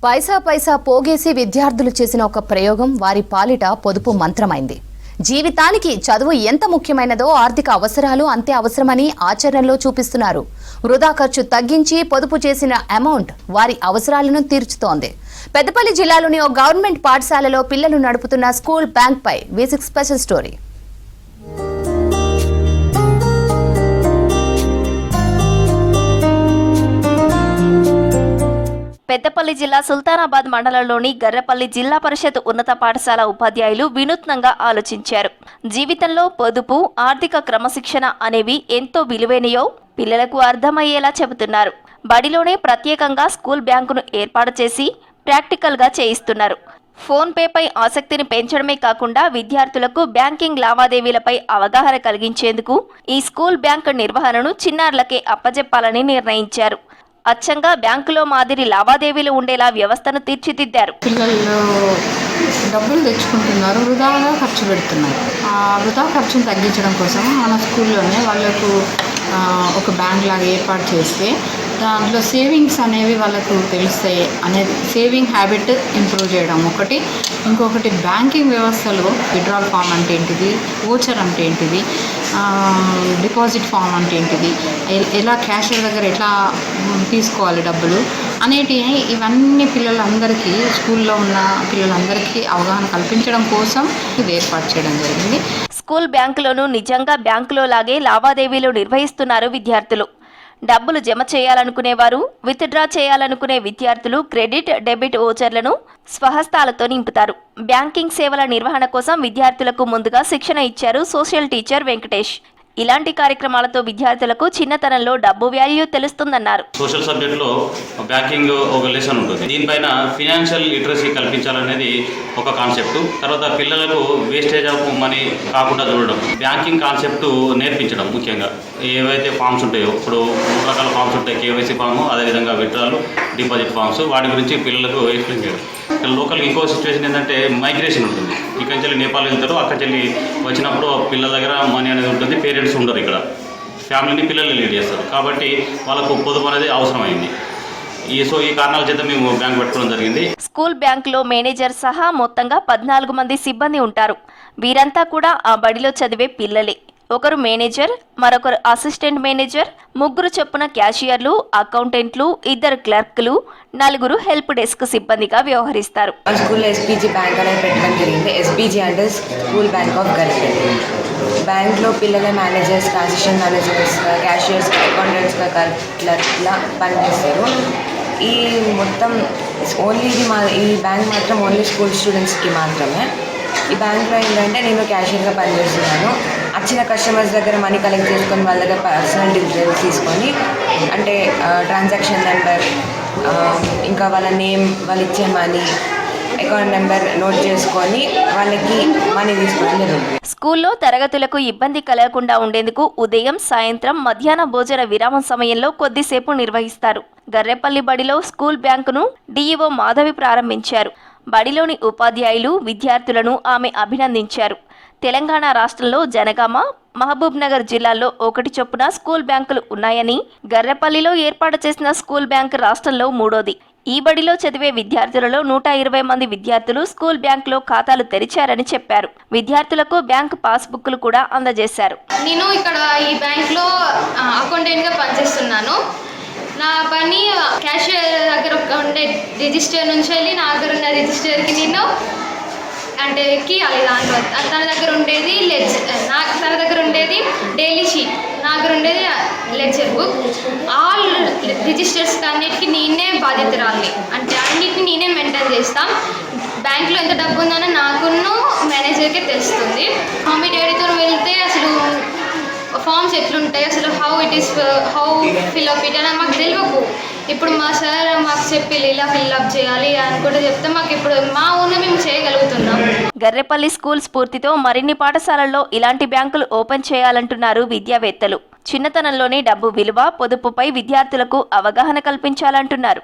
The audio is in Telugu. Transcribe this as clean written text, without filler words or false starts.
పైసా పైసా పోగేసి విద్యార్థులు చేసిన ఒక ప్రయోగం వారి పాలిట పొదుపు మంత్రమైంది. జీవితానికి చదువు ఎంత ముఖ్యమైనదో ఆర్థిక అవసరాలు అంతే అవసరమని ఆచరణలో చూపిస్తున్నారు. వృధా ఖర్చు తగ్గించి పొదుపు చేసిన అమౌంట్ వారి అవసరాలను తీర్చుతోంది. పెద్దపల్లి జిల్లాలోని ఓ గవర్నమెంట్ పాఠశాలలో పిల్లలు నడుపుతున్న స్కూల్ బ్యాంక్ పై V6 స్పెషల్ స్టోరీ. పెద్దపల్లి జిల్లా సుల్తానాబాద్ మండలంలోని గర్రపల్లి జిల్లా పరిషత్ ఉన్నత పాఠశాల ఉపాధ్యాయులు వినూత్నంగా ఆలోచించారు. జీవితంలో పొదుపు, ఆర్థిక క్రమశిక్షణ అనేవి ఎంతో విలువైనయో పిల్లలకు అర్థమయ్యేలా చెబుతున్నారు. బడిలోనే ప్రత్యేకంగా స్కూల్ బ్యాంకును ఏర్పాటు చేసి ప్రాక్టికల్గా చేయిస్తున్నారు. ఫోన్ పేపై ఆసక్తిని పెంచడమే కాకుండా విద్యార్థులకు బ్యాంకింగ్ లావాదేవీలపై అవగాహన కలిగించేందుకు ఈ స్కూల్ బ్యాంకు నిర్వహణను చిన్నారులకే అప్పజెప్పాలని నిర్ణయించారు. అచ్చంగా బ్యాంకులో మాదిరి లావాదేవీలు ఉండేలా వ్యవస్థను తీర్చిదిద్దారు. పిల్లలు డబ్బులు తెచ్చుకుంటున్నారు, వృధాగా ఖర్చు పెడుతున్నారు. ఆ వృధా ఖర్చును తగ్గించడం కోసం మన స్కూల్లోనే వాళ్ళకు ఒక బ్యాంక్ లాగా ఏర్పాటు చేస్తే దాంట్లో సేవింగ్స్ అనేవి వాళ్ళకు తెలుస్తాయి అనేది, సేవింగ్ హ్యాబిట్ ఇంప్రూవ్ చేయడం ఒకటి. ఇంకొకటి బ్యాంకింగ్ వ్యవస్థలో విత్డ్రాల్ ఫామ్ అంటే ఏంటిది, ఓచర్ అంటే ఏంటిది, డిపాజిట్ ఫామ్ అంటే ఏంటిది, ఎలా క్యాషియర్ దగ్గర ఎట్లా తీసుకోవాలి డబ్బులు అనేటివి, ఇవన్నీ పిల్లలందరికీ, స్కూల్లో ఉన్న పిల్లలందరికీ అవగాహన కల్పించడం కోసం ఇది ఏర్పాటు చేయడం జరిగింది. స్కూల్ బ్యాంకులోనూ నిజంగా బ్యాంకులో లాగే లావాదేవీలు నిర్వహిస్తున్నారు విద్యార్థులు. డబ్బులు జమ చేయాలనుకునేవారు, విత్డ్రా చేయాలనుకునే విద్యార్థులు క్రెడిట్, డెబిట్ ఓచర్లను స్వహస్తాలతో నింపుతారు. బ్యాంకింగ్ సేవల నిర్వహణ కోసం విద్యార్థులకు ముందుగా శిక్షణ ఇచ్చారు సోషల్ టీచర్ వెంకటేష్. ఇలాంటి కార్యక్రమాలతో విద్యార్థులకు చిన్నతనంలో డబ్బు వాల్యూ తెలుస్తుందన్నారు. సోషల్ సబ్జెక్టులో బ్యాంకింగ్ ఒక లెసన్ ఉంటుంది. దీనిపైన ఫినాన్షియల్ లిటరసీ కల్పించాలనేది ఒక కాన్సెప్ట్. తర్వాత పిల్లలకు వేస్టేజ్ ఆఫ్ మనీ కాకుండా చూడడం, బ్యాంకింగ్ కాన్సెప్ట్ నేర్పించడం. ముఖ్యంగా ఏవైతే ఫామ్స్ ఉంటాయో, ఇప్పుడు 3 రకాల ఫామ్స్ ఉంటాయి, కేవైసీ ఫామ్, అదేవిధంగా విత్డ్రాల్, డిపాజిట్ ఫామ్స్, వాటి గురించి పిల్లలకు ఎక్స్ప్లెయిన్ చేయడం. లోకల్గా ఇంకో సిచ్యువేషన్ ఏంటంటే మైగ్రేషన్ ఉంటుంది. ఇక్కడి నుంచి నేపాల్ వెళ్తారు, అక్కడి నుంచి వచ్చినప్పుడు పిల్లల దగ్గర మనీ అనేది ఉంటుంది, పేరెంట్స్ ఉండరు, ఇక్కడ ఫ్యామిలీని పిల్లల్ని లీడ్ చేస్తారు. కాబట్టి వాళ్ళకు పొదుపు అనేది అవసరమైంది. ఈ కారణాల చేత మేము బ్యాంక్ పెట్టుకోవడం జరిగింది. స్కూల్ బ్యాంకులో మేనేజర్ సహా మొత్తంగా 14 మంది సిబ్బంది ఉంటారు. వీరంతా కూడా ఆ బడిలో చదివే పిల్లలే. ఒకరు మేనేజర్, మరొకరు అసిస్టెంట్ మేనేజర్, 3 చొప్పున క్యాషియర్లు, అకౌంటెంట్లు, 2 క్లర్క్లు, 4 హెల్ప్ డెస్క్ సిబ్బందిగా వ్యవహరిస్తారు. స్కూల్లో ఎస్పీజీ బ్యాంక్ అనేది పెట్టడం జరిగింది. ఎస్పీజీ అంటే స్కూల్ బ్యాంక్ ఆఫ్ గర్ల్ఫ్రెండ్. బ్యాంక్లో పిల్లల మేనేజర్స్, అసిస్టెంట్ మేనేజర్స్, క్యాషియర్స్, అకౌంటెంట్స్గా క్లర్క్లా పనిచేస్తారు. ఈ మొత్తం ఓన్లీ ఈ బ్యాంక్ మాత్రం ఓన్లీ స్కూల్ స్టూడెంట్స్కి మాత్రమే. ఈ బ్యాంక్లో ఏంటంటే నేను క్యాషియర్గా పనిచేస్తున్నాను. వచ్చిన కస్టమర్స్ దగ్గర మనీ కలెక్ట్ చేసుకొని వాళ్ళ దగ్గర పర్సనల్ డీటెయిల్స్ తీసుకొని, అంటే ట్రాన్సాక్షన్ నెంబర్, ఇంకా వాళ్ళ నేమ్, వాళ్ళు ఇచ్చే మనీ, అకౌంట్ నెంబర్ నోట్ చేసుకొని వాళ్ళకి మనీ తీసుకోవడం జరుగుతుంది. స్కూల్లో తరగతులకు ఇబ్బంది కలగకుండా ఉండేందుకు ఉదయం, సాయంత్రం, మధ్యాహ్న భోజన విరామం సమయంలో కొద్దిసేపు నిర్వహిస్తారు. గర్రెపల్లి బడిలో స్కూల్ బ్యాంకును డిఈఓ మాధవి ప్రారంభించారు. బడిలోని ఉపాధ్యాయులు, విద్యార్థులను ఆమె అభినందించారు. తెలంగాణ రాష్ట్రంలో జనగామ, మహబూబ్ నగర్ జిల్లాల్లో 1 చొప్పున స్కూల్ బ్యాంకులు ఉన్నాయని, గర్రెపల్లిలో ఏర్పాటు చేసిన స్కూల్ బ్యాంకు రాష్ట్రంలో 3వది. ఈ బడిలో చదివే విద్యార్థులలో 120 మంది విద్యార్థులు స్కూల్ బ్యాంకులో ఖాతాలు తెరిచారని చెప్పారు. విద్యార్థులకు బ్యాంకు పాస్బుక్లు కూడా అందజేశారు. నేను ఇక్కడ ఈ బ్యాంక్లో అకౌంటెంట్గా పనిచేస్తున్నాను. నా పని క్యాషియర్ దగ్గర ఉండే రిజిస్టర్ నుంచి వెళ్ళి నా దగ్గర ఉన్న రిజిస్టర్కి నేను అంటే ఎక్కియాలి. దాంట్లో తన దగ్గర ఉండేది తన దగ్గర ఉండేది డైలీ షీట్, నా దగ్గర ఉండేది లెడ్జర్ బుక్. ఆల్ రిజిస్టర్స్ అన్నిటికీ నేనే బాధ్యతరాలి, అంటే అన్నిటిని నేనే మెయింటైన్ చేస్తాం. బ్యాంక్లో ఎంత డబ్బు ఉందని నాకును మేనేజర్కే తెలుస్తుంది. మమ్మీ డాడీతో వెళ్తే అసలు ఫామ్స్ ఎట్లుంటాయి, అసలు హౌ ఫిల్అప్ ఇట్ అని మాకు తెలియకు. ఇప్పుడు మా సార్ మాకు చెప్పి ఇలా ఫిల్అప్ చేయాలి అనుకుంటే చెప్తే మాకు ఇప్పుడు మా ఊళ్ళో మేము చేయగలుగుతున్నాం. గర్రెపల్లి స్కూల్ స్ఫూర్తితో మరిన్ని పాఠశాలల్లో ఇలాంటి బ్యాంకులు ఓపెన్ చేయాలంటున్నారు విద్యావేత్తలు. చిన్నతనంలోనే డబ్బు విలువ, పొదుపుపై విద్యార్థులకు అవగాహన కల్పించాలంటున్నారు.